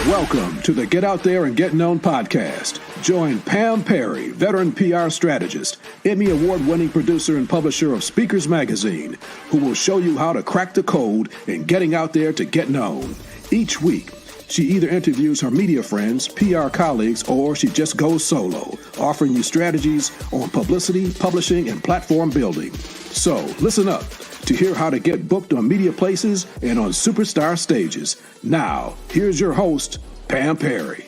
Welcome to the Get Out There and Get Known podcast. Join Pam Perry, veteran PR strategist, Emmy award-winning producer and publisher of Speakers Magazine, who will show you how to crack the code in getting out there to get known. Each week, she either interviews her media friends, PR colleagues, or she just goes solo, offering you strategies on publicity, publishing, and platform building. So listen up to hear how to get booked on media places and on superstar stages. Now, here's your host, Pam Perry.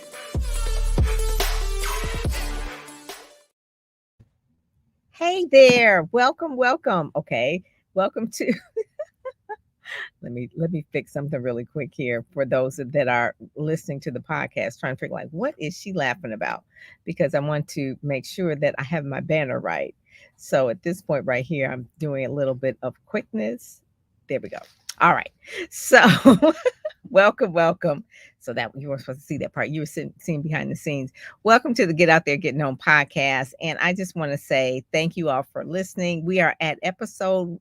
Hey there. Welcome. Okay. Welcome to let me fix something really quick here for those that are listening to the podcast, trying to figure like what is she laughing about? Because I want to make sure that I have my banner right. So at this point right here, I'm doing a little bit of quickness. There we go. All right. So welcome. So that you weren't supposed to see that part. You were seeing behind the scenes. Welcome to the Get Out There, Get Known podcast. And I just want to say thank you all for listening. We are at episode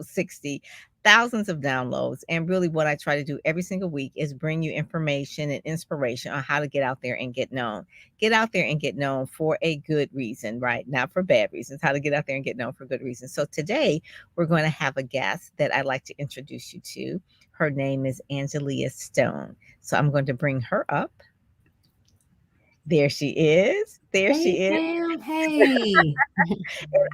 60, thousands of downloads. And really what I try to do every single week is bring you information and inspiration on how to get out there and get known. Get out there and get known for a good reason, right? Not for bad reasons, how to get out there and get known for good reasons. So today we're going to have a guest that I'd like to introduce you to. Her name is Angelia Stone. So I'm going to bring her up. There she is. She is. Pam, hey. And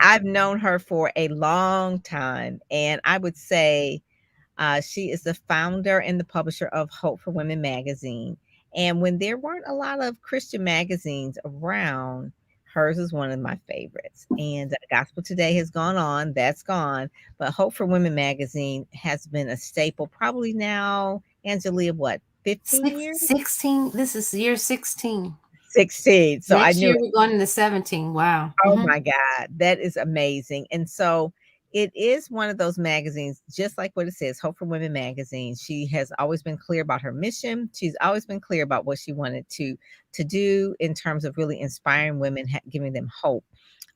I've known her for a long time. And I would say she is the founder and the publisher of Hope for Women magazine. And when there weren't a lot of Christian magazines around, hers is one of my favorites. And Gospel Today has gone on. That's gone. But Hope for Women magazine has been a staple probably now, Angelia, what, 15 years? 16. This is year 16. 16. So next I knew year we're going into 17. Wow. Oh my God. That is amazing. And so it is one of those magazines, just like what it says, Hope for Women magazine. She has always been clear about her mission. She's always been clear about what she wanted to do in terms of really inspiring women, giving them hope.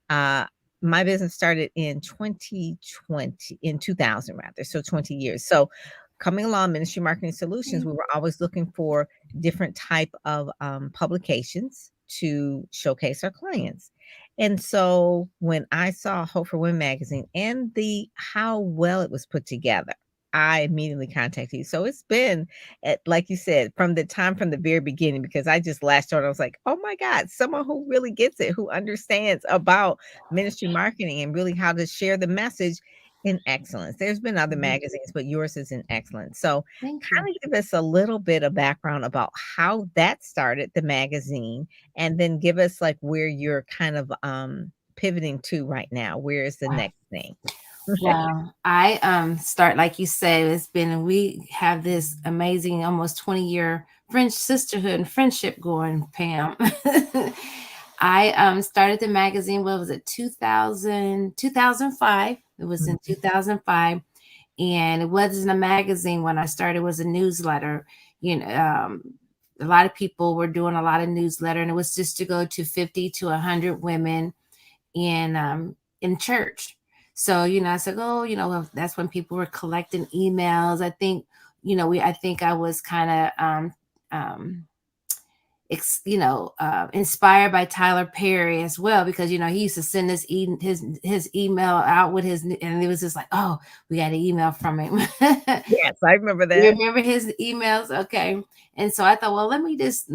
My business started in 2000 rather. So 20 years. So coming along, Ministry Marketing Solutions, we were always looking for different type of publications to showcase our clients. And so when I saw Hope for Women magazine and how well it was put together, I immediately contacted you. So it's been, like you said, from the very beginning, because I just latched on. I was like, oh my God, someone who really gets it, who understands about ministry marketing and really how to share the message in excellence. There's been other magazines, but yours is in excellence. So kind of give us a little bit of background about how that started, the magazine, and then give us like where you're kind of pivoting to right now. Where is the next thing? Wow. I start, like you said, we have this amazing almost 20-year sisterhood and friendship going, Pam. I started the magazine, what was it, 2005. It was in 2005. And it wasn't a magazine when I started, it was a newsletter. A lot of people were doing a lot of newsletter, and it was just to go to 50 to 100 women in church. So, I said, well, that's when people were collecting emails. I think, I was kind of, inspired by Tyler Perry as well, because, he used to send his email out with and it was just like, oh, we got an email from him. Yes, I remember that. You remember his emails? Okay. And so I thought, well, let me just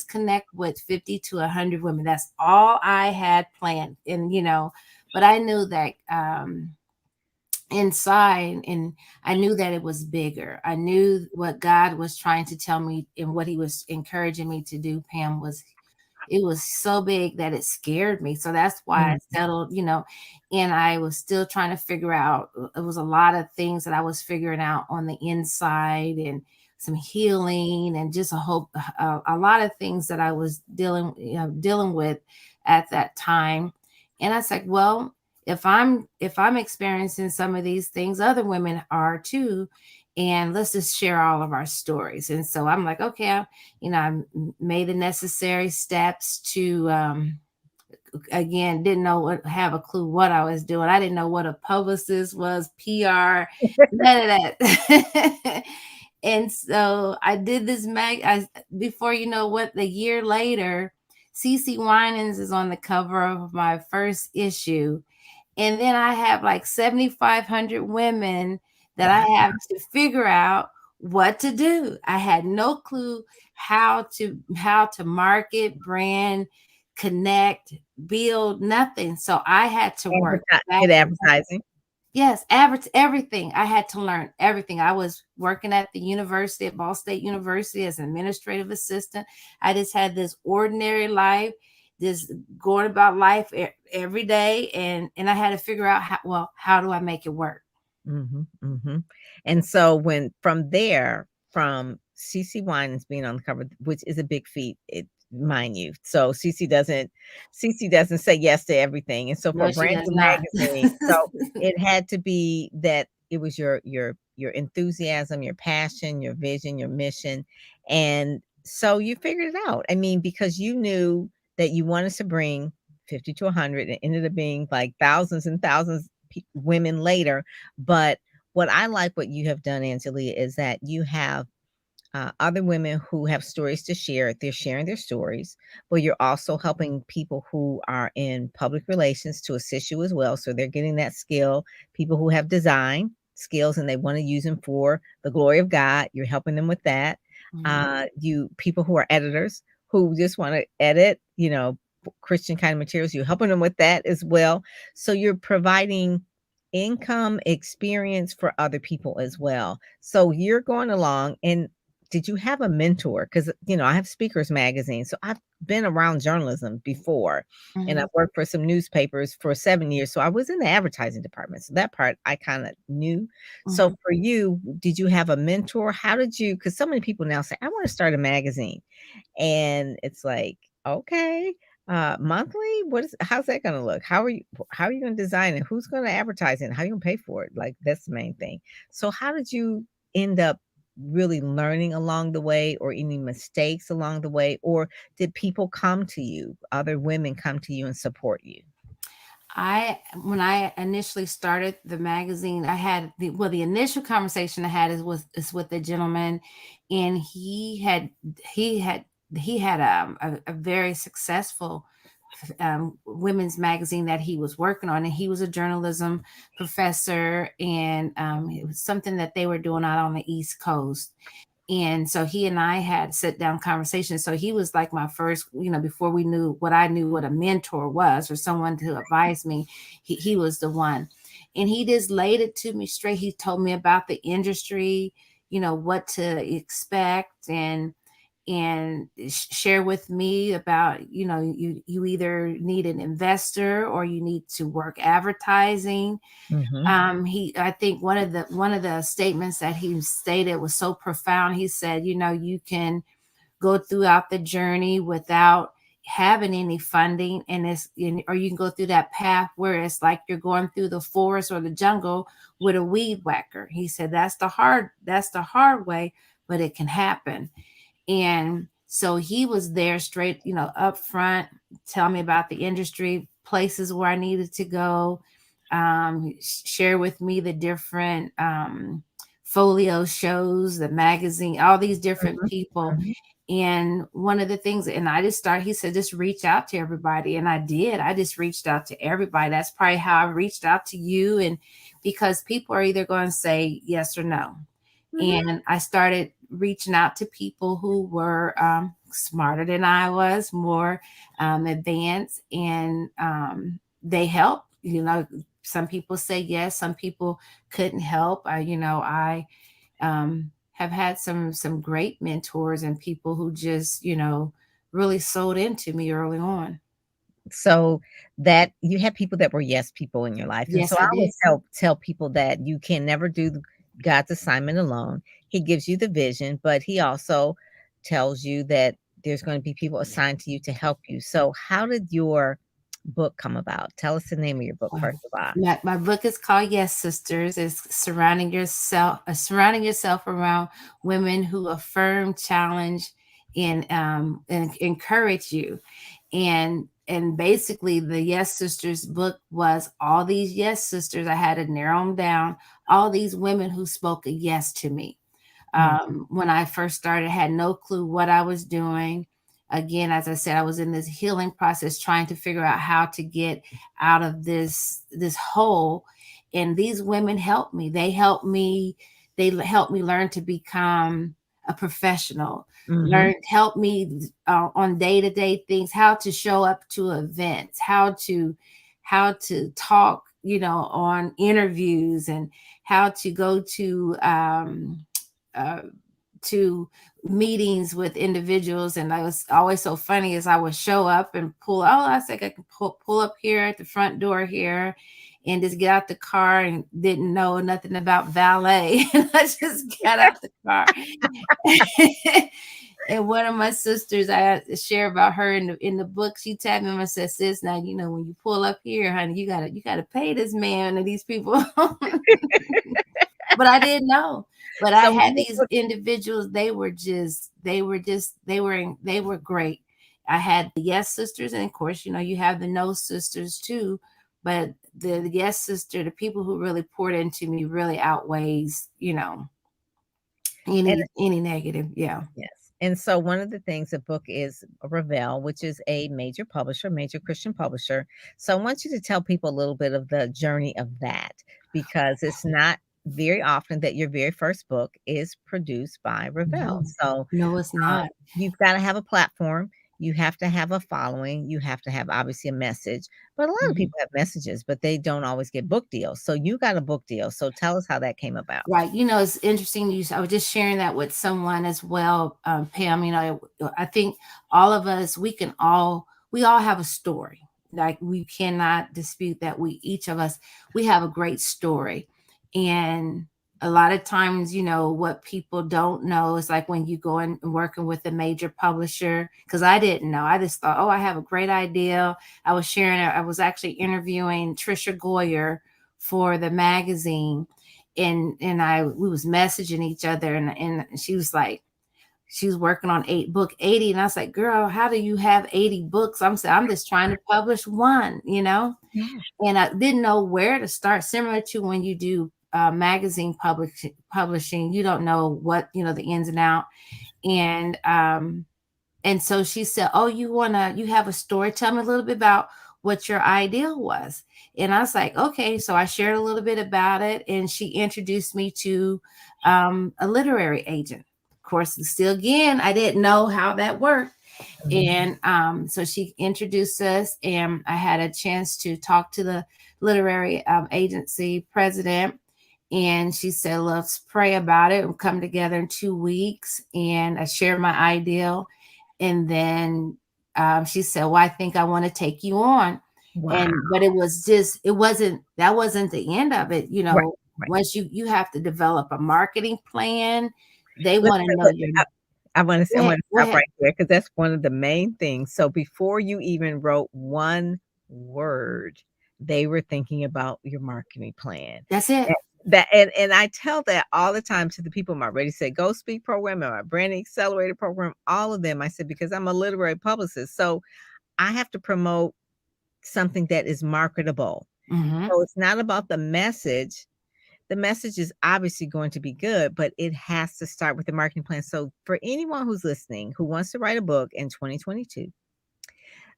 connect with 50 to 100 women. That's all I had planned. And, but I knew that, inside, and I knew that it was bigger. I knew what God was trying to tell me and what he was encouraging me to do, Pam, it was so big that it scared me. So that's why I settled, and I was still trying to figure out, it was a lot of things that I was figuring out on the inside, and some healing, and just a lot of things that I was dealing with at that time. And I was like, well, if I'm experiencing some of these things, other women are too, and let's just share all of our stories. And so I'm like, okay, I made the necessary steps to, again, have a clue what I was doing. I didn't know what a publicist was, PR, none of that. And so I did this before you know what, the year later, CC Winans is on the cover of my first issue. And then I have like 7,500 women that I have to figure out what to do. I had no clue how to market, brand, connect, build, nothing. So I had to work back. Get advertising. Yes, everything. I had to learn everything. I was working at the university, at Ball State University, as an administrative assistant. I just had this ordinary life, just going about life every day, and I had to figure out how do I make it work? Mm-hmm, mm-hmm. And so when from there, from CC Winans being on the cover, which is a big feat, mind you. So CC doesn't say yes to everything. And so for No, a she brand does new not. magazine, so it had to be that it was your enthusiasm, your passion, your vision, your mission. And so you figured it out. I mean, because you knew that you wanted to bring 50 to 100, it ended up being like thousands and thousands women later. But what I like what you have done, Angelia, is that you have other women who have stories to share. They're sharing their stories, but you're also helping people who are in public relations to assist you as well. So they're getting that skill. People who have design skills and they want to use them for the glory of God, you're helping them with that. You people who are editors who just want to edit, Christian kind of materials, you're helping them with that as well. So you're providing income experience for other people as well. So you're going along, and did you have a mentor? Because, I have Speakers Magazine, so I've been around journalism before, and Mhm, I've worked for some newspapers for 7 years. So I was in the advertising department. So that part I kind of knew. So mhm. for you, did you have a mentor? How did you? Because so many people now say, I want to start a magazine. And it's like, okay, monthly? How's that gonna look? How are you gonna design it? Who's gonna advertise it? How are you gonna pay for it? Like, that's the main thing. So how did you end up really learning along the way, or any mistakes along the way? Or did people come to you, other women come to you and support you? When I initially started the magazine, I had the initial conversation I had is with a gentleman, and he had a very successful women's magazine that he was working on, and he was a journalism professor, and it was something that they were doing out on the East Coast. And so he and I had sit down conversations. So he was like my first, before we knew what I knew what a mentor was, or someone to advise me, he was the one. And he just laid it to me straight. He told me about the industry, what to expect, and share with me about, you either need an investor or you need to work advertising. Mhm. I think one of the statements that he stated was so profound. He said, you can go throughout the journey without having any funding, or you can go through that path where it's like you're going through the forest or the jungle with a weed whacker. He said that's the hard way, but it can happen. And so he was there straight, up front, tell me about the industry, places where I needed to go, share with me the different folio shows, the magazine, all these different Mhm. people. Mhm. And one of the things, and he said, just reach out to everybody. And I did. I just reached out to everybody. That's probably how I reached out to you. And because people are either going to say yes or no. Mhm. And I started reaching out to people who were smarter than I was, more advanced, and they helped. Some people say yes, some people couldn't help. I have had some great mentors and people who just really sold into me early on. So that you have people that were yes people in your life. And so Yes, I I did. always tell people that you can never do God's assignment alone. He gives you the vision, but he also tells you that there's going to be people assigned to you to help you. So how did your book come about? Tell us the name of your book Well, first of all. my book is called Yes Sisters. It's surrounding yourself around women who affirm, challenge, and encourage you. And basically, the Yes Sisters book was all these Yes Sisters. I had to narrow them down. All these women who spoke a yes to me. When I first started, I had no clue what I was doing. Again, as I said, I was in this healing process, trying to figure out how to get out of this hole. And these women helped me. They helped me. They helped me learn to become a professional. Help me on day-to-day things, how to show up to events, how to talk, on interviews, and how to go uh, to meetings with individuals. And I was always so funny as I would show up and I was like, I can pull up here at the front door here and just get out the car, and didn't know nothing about valet. And I just got out the car. And one of my sisters, I had to share about her in the book. She tapped me and said, "Sis, now when you pull up here, honey, you gotta pay this man and these people." But I didn't know. But I had these individuals. They were great. I had the yes sisters, and of course, you have the no sisters too. But the yes sister, the people who really poured into me, really outweighs, any negative. Yeah. Yes. And so one of the things, the book is Ravel, which is a major Christian publisher. So I want you to tell people a little bit of the journey of that, because it's not very often that your very first book is produced by Ravel. So no, it's not. You've got to have a platform. You have to have a following. You have to have obviously a message. But a lot of people have messages, but they don't always get book deals. So you got a book deal. So tell us how that came about. Right. It's interesting. I was just sharing that with someone as well, Pam. I think all of us, we all have a story. Like, we cannot dispute that each of us, we have a great story. And a lot of times, what people don't know is, like, when you go in and working with a major publisher, because I didn't know. I just thought, oh, I have a great idea. I was actually interviewing Trisha Goyer for the magazine. And we was messaging each other, and she was like, she was working on book 80. And I was like, girl, how do you have 80 books? I'm just trying to publish one, Yeah. And I didn't know where to start. Similar to when you do magazine publishing, you don't know what, the ins and out. And so she said, oh, you have a story. Tell me a little bit about what your ideal was. And I was like, okay. So I shared a little bit about it, and she introduced me to a literary agent. Of course, still again, I didn't know how that worked. And so she introduced us, and I had a chance to talk to the literary agency president. And she said, let's pray about it. We'll come together in 2 weeks. And I shared my ideal. And then she said, well, I think I want to take you on. Wow. But that wasn't the end of it. Right. Once you have to develop a marketing plan, they want to know your. I want to stop right there, because that's one of the main things. So before you even wrote one word, they were thinking about your marketing plan. That's it. And I tell that all the time to the people in my Ready, Set, Go Speak program and my Branding Accelerator program, all of them. I said, because I'm a literary publicist, so I have to promote something that is marketable. So it's not about the message. The message is obviously going to be good, but it has to start with the marketing plan. So for anyone who's listening, who wants to write a book in 2022,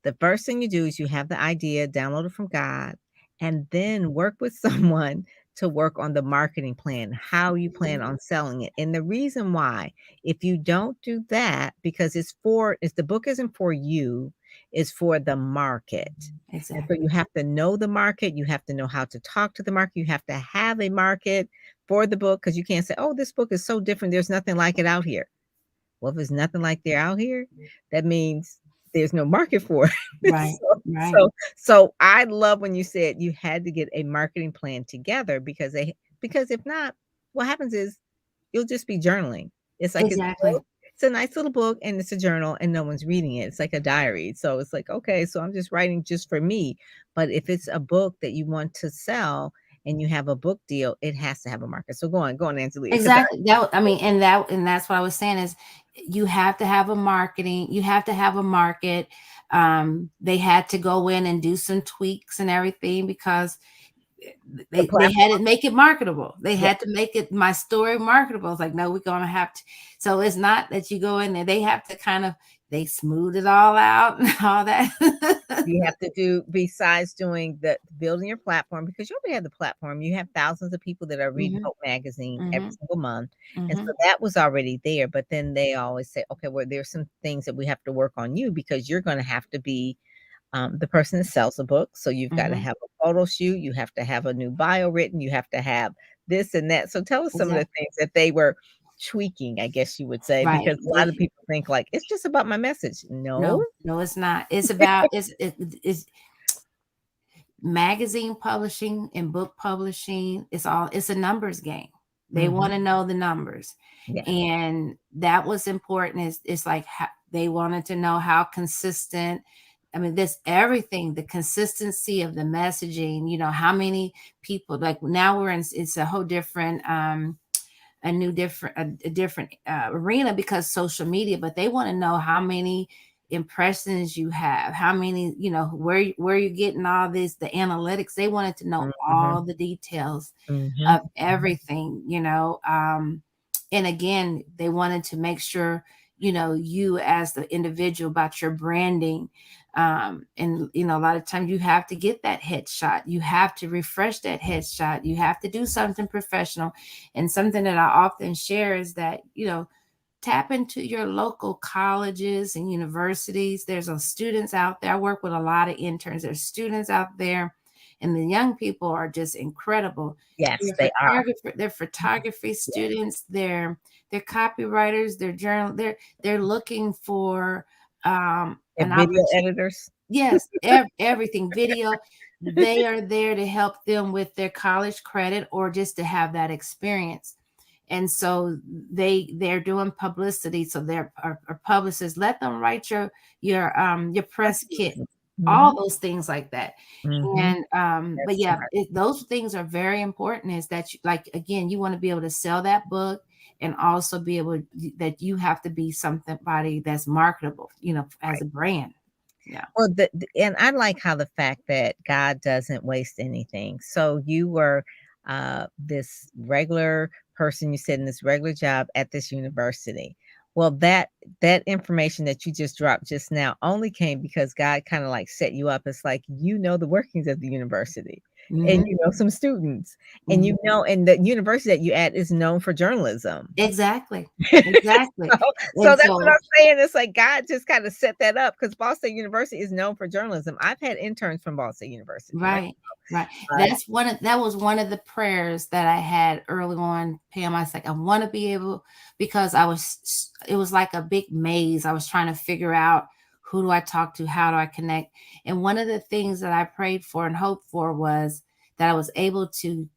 the first thing you do is you have the idea, download it from God, and then work with someone to work on the marketing plan, how you plan on selling it. And the reason why, if you don't do that, because the book isn't for you, it's for the market. Exactly. And so you have to know the market. You have to know how to talk to the market. You have to have a market for the book, because you can't say, oh, this book is so different, there's nothing like it out here. Well, if there's nothing like they're out here, that means there's no market for it. Right. Right. So I love when you said you had to get a marketing plan together, because if not, what happens is you'll just be journaling. It's like Exactly. it's a nice little book, and it's a journal, and no one's reading it. It's like a diary. So it's like, okay, so I'm just writing just for me. But if it's a book that you want to sell and you have a book deal, it has to have a market. So go on, Angelia. Exactly. And that's what I was saying is, you have to have a marketing. You have to have a market. They had to go in and do some tweaks and everything, because The they had to platform. make it marketable. They Yeah. had to make it my story marketable. It's like, no, we're gonna have to. So it's not that you go in there. They have to kind of they smooth it all out and all that. You have to do, besides doing the building your platform, because you already have the platform, you have thousands of people that are reading Mhm, Hope Magazine every mhm, single month. And so mhm. that was already there. But then they always say, okay, well, there's some things that we have to work on you, because you're going to have to be the person that sells the book. So you've got to Mhm. have a photo shoot, you have to have a new bio written, you have to have this and that. So tell us some of the Exactly. things that they were tweaking, I guess you would say, Right. because a lot of people think like it's just about my message. No. No, no, it's not. It's about it's magazine publishing and book publishing. It's a numbers game. They Hmm. want to know the numbers. Yes. And that was important. It's like they wanted to know how consistent. I mean, this everything, the consistency of the messaging, how many people, like now it's a whole different a different arena because social media, but they want to know how many impressions you have, how many, where you're getting all this, the analytics. They wanted to know Hmm. all the details Hmm. of everything. And again, they wanted to make sure, you as the individual about your branding. And a lot of times you have to get that headshot, you have to refresh that headshot, you have to do something professional. And something that I often share is that, tap into your local colleges and universities. There's students out there. I work with a lot of interns. There's students out there, and the young people are just incredible. Yes, they are. They're photography students. They're copywriters. They're journal. They're looking for They're an video opportunity. editors. Yes, everything video. They are there to help them with their college credit or just to have that experience. And so they're doing publicity. So they're our publicists. Let them write your press kit, Mhm, all those things like that. mhm. And but That's yeah, smart. those things are very important. Is that like again, you want to be able to sell that book and also be able that you have to be somebody that's marketable, as Right. a brand. Yeah. Well, and I like how the fact that God doesn't waste anything. So you were this regular person, you said, in this regular job at this university. Well, that information that you just dropped just now only came because God kind of like set you up. It's like the workings of the university, and Hmm. some students, and Hmm. and the university that you at is known for journalism. Exactly. So Exactly. so And that's what I'm so saying. It's like God just kinda set that up because Ball State University is known for journalism. I've had interns from Ball State University, right? right, right. Uh, That was one of the prayers that I had early on, Pam. I was like, I want to be able, because it was like a big maze. I was trying to figure out who do I talk to, how do I connect. And one of the things that I prayed for and hoped for was that I was able to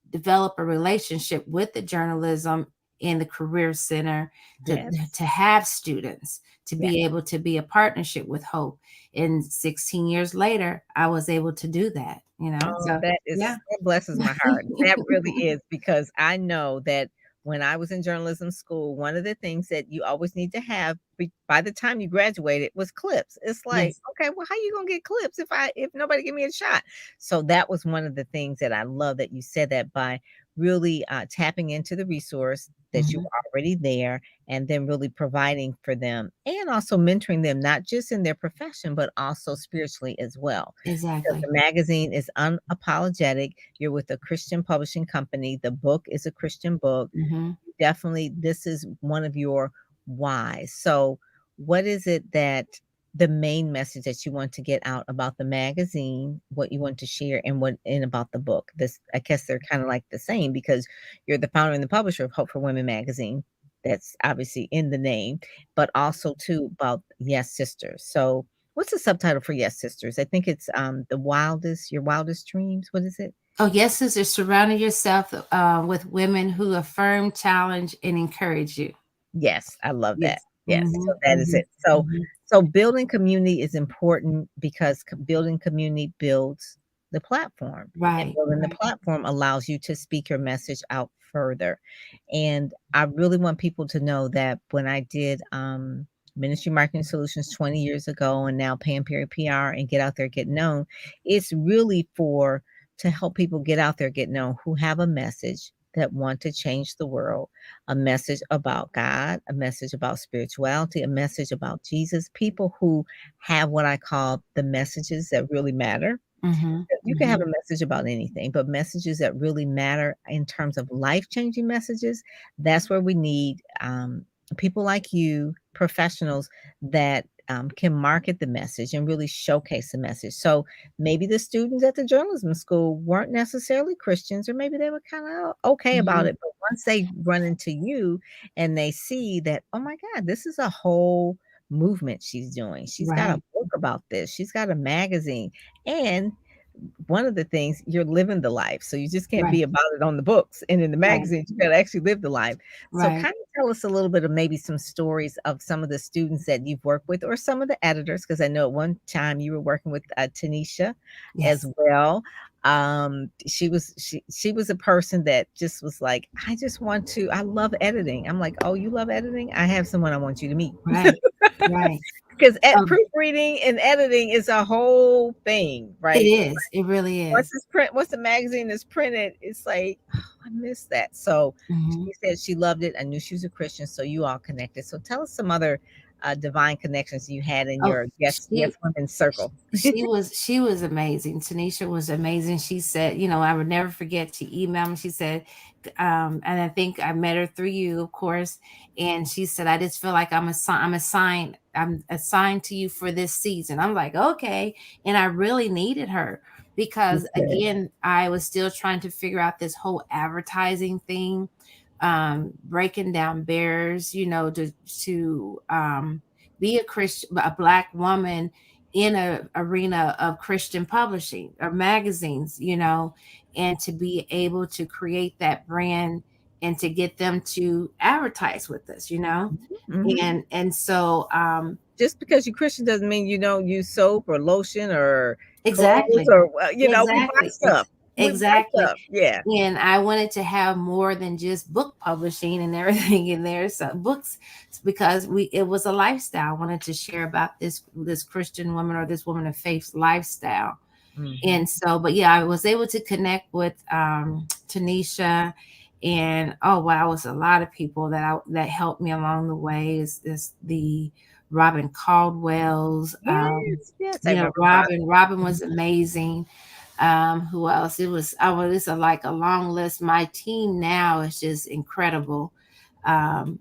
develop a relationship with the journalism in the career center, to yes, to have students, to yes. be able to be a partnership with Hope. And 16 years later, I was able to do that. Oh, So yeah. that blesses my heart. That really is, because I know that when I was in journalism school, one of the things that you always need to have by the time you graduated was clips. It's like, Yes, okay, well, how you gonna get clips if nobody give me a shot? So that was one of the things that I love that you said, that by really tapping into the resource that you hmm, were already there, and then really providing for them, and also mentoring them, not just in their profession, but also spiritually as well, because exactly. the magazine is unapologetic. You're with a Christian publishing company. The book is a Christian book. Hmm. Definitely, this is one of your whys. So, what is it that the main message that you want to get out about the magazine, what you want to share, and about the book? This, I guess they're kind of like the same, because you're the founder and the publisher of Hope for Women magazine. That's obviously in the name, but also too about Yes Sisters. So, what's the subtitle for Yes Sisters? I think it's your wildest dreams. What is it? Oh, yes, sister, surrounding yourself with women who affirm, challenge, and encourage you. Yes, I love that. Yes. Yes, Hmm. so that is Hmm. it. So Hmm. building community is important, because building community builds the platform, and Right. building the Right. platform allows you to speak your message out further. And I really want people to know that when I did Ministry Marketing Solutions 20 years ago, and now Pam Perry PR and Get Out There, Get Known, it's really for to help people get out there, get known, who have a message that want to change the world, a message about God, a message about spirituality, a message about Jesus, people who have what I call the messages that really matter. Mhm. You can have Mhm. a message about anything, but messages that really matter in terms of life-changing messages, that's where we need people like you, professionals that can market the message and really showcase the message. So maybe the students at the journalism school weren't necessarily Christians, or maybe they were kind of okay about Mhm. it. But once they run into you and they see that, oh my God, this is a whole movement she's doing. She's got a Right. book about this. She's got a magazine. And one of the things, you're living the life. So you just can't Right. be about it on the books and in the Right. magazines. You gotta actually live the life. So Right. kind of tell us a little bit of maybe some stories of some of the students that you've worked with or some of the editors, because I know at one time you were working with Tanisha as Yes. well. She was a person that just was like, I just want to, I love editing. I'm like, oh, you love editing? I have someone I want you to meet. Right. Right. Because Um, proofreading and editing is a whole thing, it right? is. It really is. Once the magazine is printed, it's like, "Oh, I miss that." So Mhm. she said she loved it. I knew she was a Christian, so you all connected. So tell us some other divine connections you had in Oh, your yes women circle. she was amazing. Tanisha was amazing. She said, I would never forget. She emailed me. She said, and I think I met her through you, of course. And she said, I just feel like I'm assigned to you for this season. I'm like, okay. And I really needed her She because said, again, I was still trying to figure out this whole advertising thing, breaking down barriers, to be a Christian, a black woman in a arena of Christian publishing or magazines, and to be able to create that brand and to get them to advertise with us. mhm. And so Just because you're Christian doesn't mean you don't use soap or lotion or clothes, exactly, or we buy exactly, stuff. We buy exactly. stuff. Yeah. And I wanted to have more than just book publishing and everything in there. So books, because it was a lifestyle. I wanted to share about this Christian woman or this woman of faith's lifestyle. Mhm. And so, but yeah, I was able to connect with Tanisha, and oh wow, it was a lot of people that helped me along the way. Is the Robin Caldwell's, Yes, yes. I work with Robin Robin. was amazing. Who else? It's like a long list. My team now is just incredible. Um,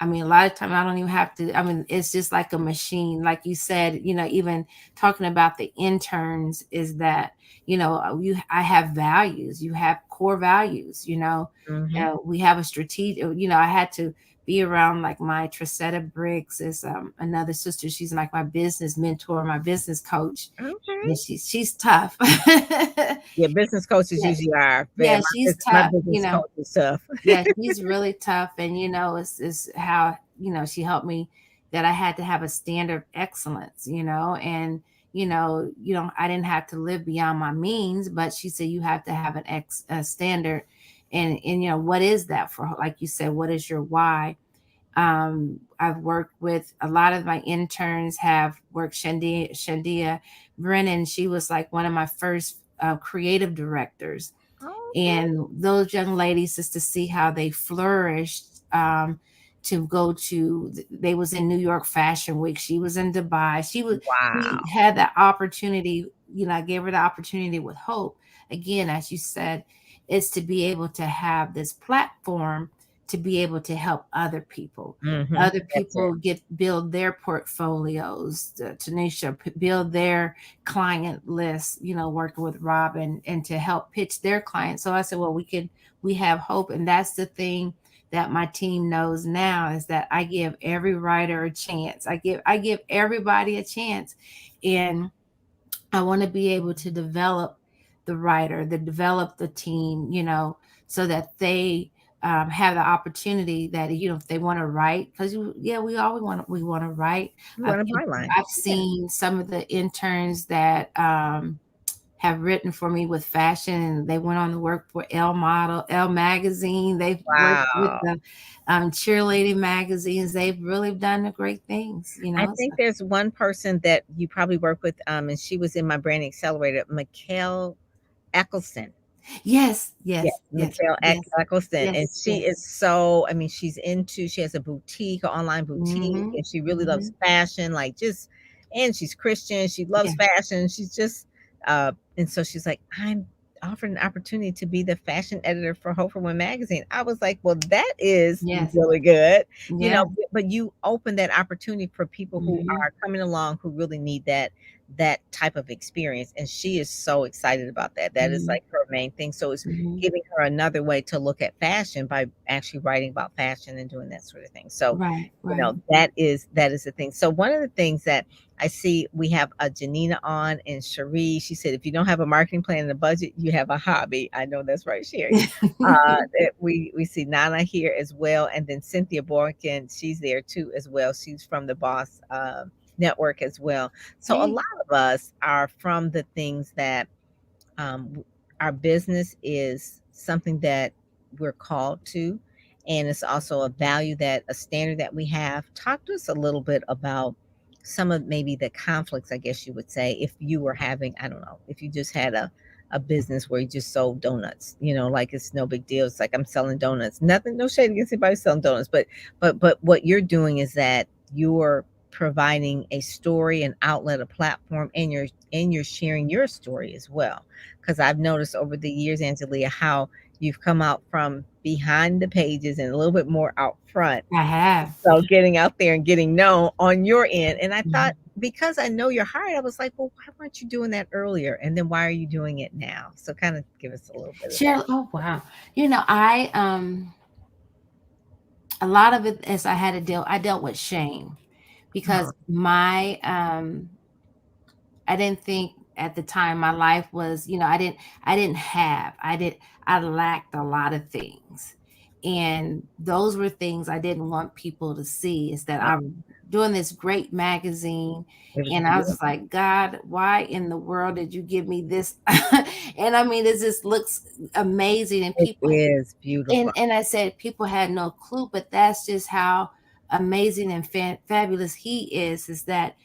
I mean, a lot of time I don't even have to. I mean, it's just like a machine, like you said. Even talking about the interns is that I have values. You have core values. Mhm. We have a strategic. I had to be around like my Tresetta Briggs is another sister. She's like my business mentor, my business coach, Okay. and she's tough. Yeah, business coaches Yeah, usually are. Yeah, yeah, she's my tough. business coach is tough. Yeah, she's really tough, and it's how she helped me that I had to have a standard of excellence, and I didn't have to live beyond my means, but she said you have to have a standard, and what is that for? Like you said, what is your why? I've worked with a lot of my interns have worked. Shandia Brennan, she was like one of my first creative directors, Okay. and those young ladies, just to see how they flourished, to go to they was in New York Fashion Week, she was in Dubai, she Wow. had that opportunity. I gave her the opportunity with hope. Again, as you said, is to be able to have this platform to be able to help Mhm. other That's it. people build their portfolios, Tanisha build their client list, working with Robin, and to help pitch their clients. So I said, well, we have hope. And that's the thing that my team knows now, is that I give every writer a chance. I give everybody a chance. And I want to be able to develop the writer, to develop the team, so that they have the opportunity that if they want to write, because yeah, we want to write. You I've want a byline. I've Yeah. seen some of the interns that have written for me with fashion, and they went on to work for Elle magazine. They've worked with Wow. the cheerleading magazines. They've really done the great things, I So, think there's one person that you probably work with, and she was in my branding accelerator, Mikkel. Eccleston. Yes, Yeah, yes, yes, Mikhail yes, Eccleston, and yes, she is yes. so. I mean, she has a boutique, an online boutique, Mm-hmm. and she really loves Mm-hmm. fashion. Like just, and she's Christian. She loves Yeah. fashion. She's just, and so she's like, I'm offered an opportunity to be the fashion editor for Hope for One magazine. I was like, well, that is Yes. really good, Yeah. But you open that opportunity for people who Mm-hmm. are coming along who really need that type of experience, and she is so excited about that. That is Mm-hmm. like her main thing. So it's Mm-hmm. giving her another way to look at fashion by actually writing about fashion and doing that sort of thing. So, Right. Right. that is the thing. So one of the things that I see, we have a Janina on and Cherie. She said, if you don't have a marketing plan and a budget, you have a hobby. I know that's right, Sherry. We see Nana here as well, and then Cynthia Borkin, she's there too as well. She's from the Boss Network as well. So a Hey. lot of us are from the things that our business is something that we're called to, and it's also a value, that a standard that we have. Talk to us a little bit about some of maybe the conflicts, I guess you would say, if you were having, I don't know, if you just had a business where you just sold donuts, like it's no big deal. It's like, I'm selling donuts. Nothing, no shade against anybody selling donuts, but what you're doing is that you're providing a story, an outlet, a platform, and you're sharing your story as well, because I've noticed over the years, Angelia, how you've come out from behind the pages and a little bit more out front. I have. So getting out there and getting known on your end. And I Mhm. thought, because I know your heart, I was like, well, why weren't you doing that earlier? And then why are you doing it now? So kind of give us a little bit of that. Cheryl, oh wow. I a lot of it, as I dealt with shame Uh-huh. because I didn't think at the time my life was, I lacked a lot of things. And those were things I didn't want people to see, is that Uh, I'm doing this great magazine. it was And I was beautiful. just like, God, why in the world did you give me this? And I mean, it just looks amazing. And It people, is beautiful. and I said, people had no clue, but that's just how amazing and fabulous he is that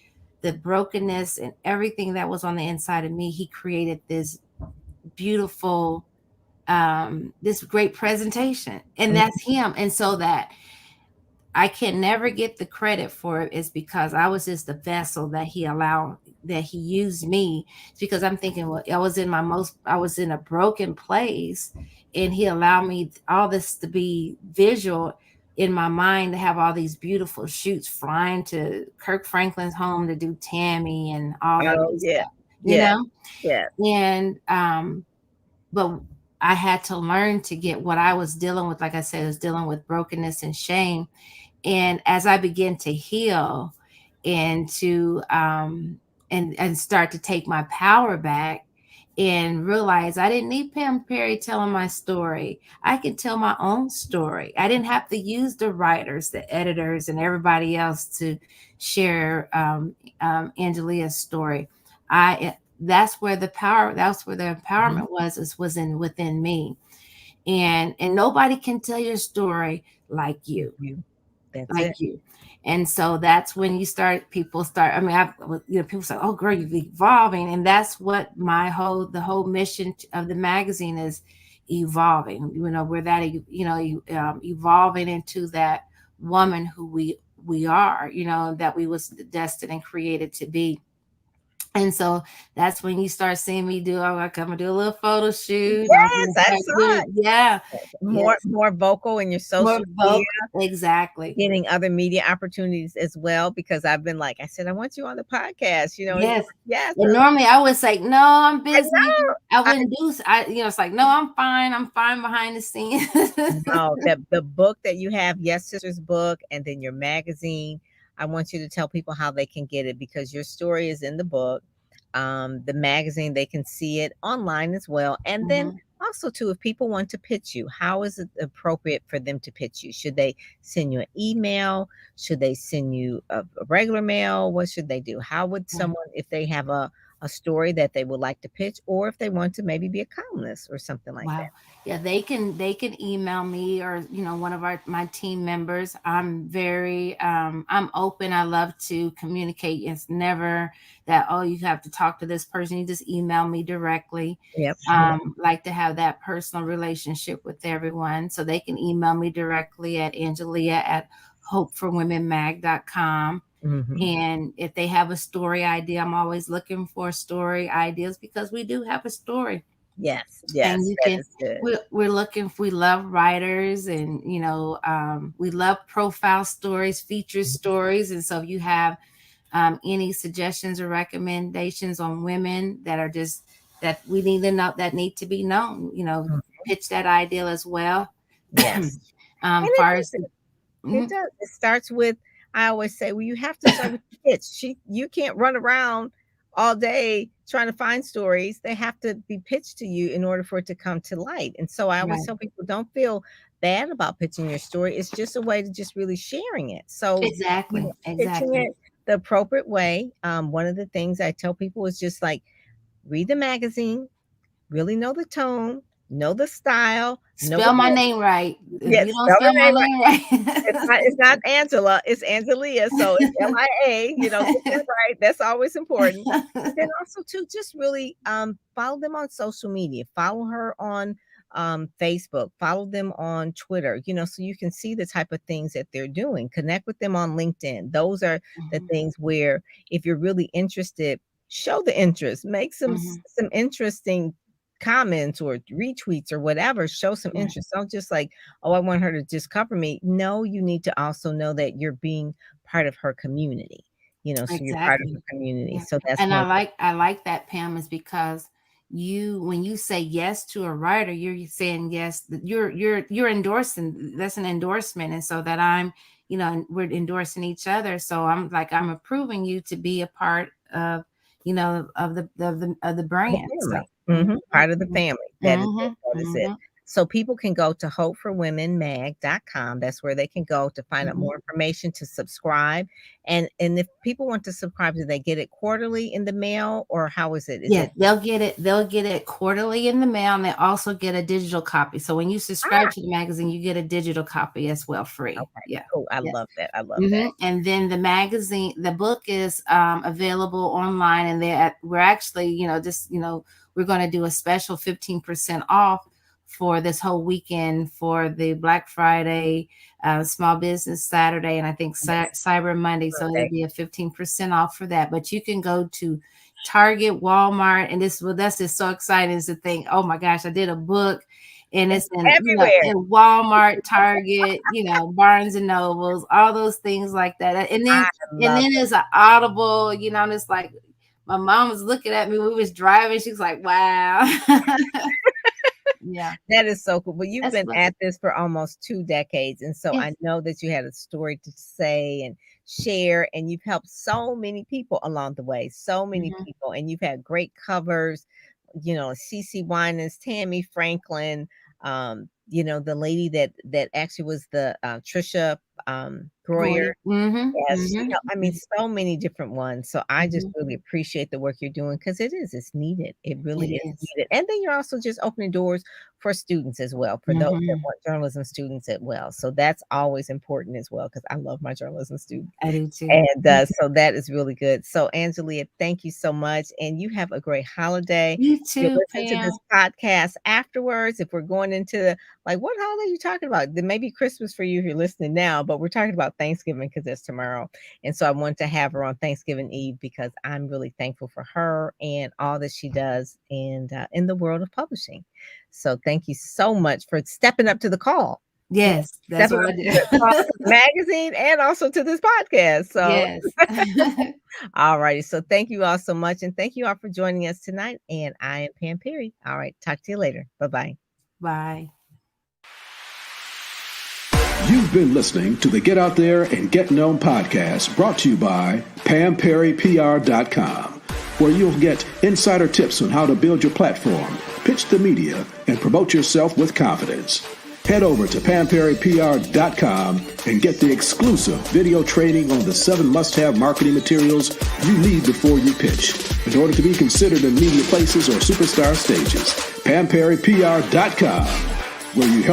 the brokenness and everything that was on the inside of me, he created this beautiful, this great presentation, and Mm, that's him. And so that I can never get the credit for it is because I was just the vessel that he used me. It's because I'm thinking, well, I was in a broken place, and he allowed me all this to be visual in my mind, to have all these beautiful shoots, flying to Kirk Franklin's home to do Tammy and all that oh good yeah. stuff, you Yeah. know? Yeah. And, but I had to learn to get what I was dealing with. Like I said, I was dealing with brokenness and shame, and as I began to heal and to and start to take my power back and realize I didn't need Pam Perry telling my story. I could tell my own story. I didn't have to use the writers, the editors, and everybody else to share Angelia's story. I that's where the Mhm. empowerment was within me. And nobody can tell your story like you, You. That's it. like you. And so that's when people start, I mean, people say, oh girl, you're evolving. And that's what the whole mission of the magazine is: evolving. We're that, evolving into that woman who we are, that we was destined and created to be. And so that's when you start seeing me I come and do a little photo shoot. I'm Yes, gonna I start saw doing, it. yeah, More yes, more vocal in your more social media, vocal, exactly. getting other media opportunities as well, because I've been like, I said, I want you on the podcast, and you're Yes. like, yes, And normally I would say, no, I'm I busy. know. I I wouldn't it's like, no, I'm fine. I'm fine behind the scenes. know that the book that you have, Yes Sisters book, and then your magazine. I want you to tell people how they can get it, because your story is in the book. The magazine, they can see it online as well. And then Mhm. also too, if people want to pitch you, how is it appropriate for them to pitch you? Should they send you an email? Should they send you a regular mail? What should they do? How would Right. someone, if they have a a story that they would like to pitch, or if they want to maybe be a columnist or something like Wow. that. Yeah, they can email me, or one of my team members. I'm very I'm open. I love to communicate. It's never that, oh, you have to talk to this person. You just email me directly. Yep. Like to have that personal relationship with everyone. So they can email me directly at Angelia at hopeforwomenmag.com. Mm-hmm. And if they have a story idea, I'm always looking for story ideas, because we do have a story. Yes. And Yes. you That can, is good. we're looking, we love writers, and we love profile stories, feature stories. And so if you have any suggestions or recommendations on women that are just, that we need to know, that need to be known, Mhm. pitch that idea as well. Yes. And Far as it does. It starts with, I always say, well, you have to start with the pitch. You can't run around all day trying to find stories. They have to be pitched to you in order for it to come to light. And so I always right, tell people, don't feel bad about pitching your story. It's just a way to just really sharing it. So, exactly, pitching exactly. it the appropriate way. One of the things I tell people is just like, read the magazine, really know the tone, know the style, know the Spell my book. name right. If you Yes, don't spell spell her my name. name It's right. not Angela, it's Angelia, so it's Lia, get that right, that's always important. And then also too, just really, follow them on social media, follow her on, Facebook, follow them on Twitter, so you can see the type of things that they're doing, connect with them on LinkedIn. Those are the Mhm, things where if you're really interested, show the interest, make mhm. some interesting comments or retweets or whatever, show some Right. interest. Don't just like, oh, I want her to just cover me. No, you need to also know that you're being part of her community, so you're part of Exactly. her community. Yeah. So that's And one. I like that, Pam, is because when you say yes to a writer, you're saying yes, that you're endorsing, that's an endorsement. And so that and we're endorsing each other. So I'm approving you to be a part of, of the The brand. So family. mhm, Part of the family. That is it, mhm, that is it. mhm, So people can go to hopeforwomenmag.com. That's where they can go to find out mhm. more information, to subscribe. And if people want to subscribe, do they get it quarterly in the mail, or how is it? Is Yeah, it they'll get it quarterly in the mail, and they also get a digital copy. So when you subscribe ah, to the magazine, you get a digital copy as well, free. okay, Yeah. cool. I Yeah. love that. I love that. And then the book is available online, and we're actually, we're going to do a special 15% off for this whole weekend for the Black Friday, Small Business Saturday, and I think Yes. Cyber Monday. So it'll Okay. be a 15% off for that. But you can go to Target, Walmart, and that's just so exciting, is to think, oh my gosh, I did a book. And It's it's in, everywhere. in Walmart, Target, Barnes and Nobles, all those things like that. And then I and love then it. there's an Audible, and it's like my mom was looking at me. We was driving. She's like, "Wow, yeah, That is so cool. Well, you've that's been what." at this for almost 2 decades, and so I Yes. know that you had a story to say and share, and you've helped so many people along the way, so many Mhm. people, and you've had great covers, CeCe Winans, Tammy Franklin, the lady that actually was the, Trisha, Goyer. Goya. Mhm. Yes, Mhm. I mean, so many different ones. So I just Mhm. really appreciate the work you're doing, because it's needed. It It really is is. needed. And then you're also just opening doors for students as well, for those that Mhm. want journalism students as well. So that's always important as well, because I love my journalism students. I do too. And so that is really good. So, Angelia, thank you so much. And you have a great holiday. You If you too, listen to Pam. this podcast afterwards, if we're going into like, what holiday are you talking about? Then maybe Christmas for you if you're listening now, but we're talking about Thanksgiving because it's tomorrow. And so I wanted to have her on Thanksgiving Eve because I'm really thankful for her and all that she does in the world of publishing. So thank you so much for stepping up to the call. Yes, that's Stepping what up I to the call do. to the magazine and also to this podcast. So Yes. all righty. So thank you all so much. And thank you all for joining us tonight. And I am Pam Perry. All right. Talk to you later. Bye-bye. Bye. You've been listening to the Get Out There and Get Known podcast, brought to you by PamPerryPR.com, where you'll get insider tips on how to build your platform, pitch the media, and promote yourself with confidence. Head over to PamPerryPR.com and get the exclusive video training on the 7 must-have marketing materials you need before you pitch in order to be considered in media places or superstar stages. PamPerryPR.com, where you help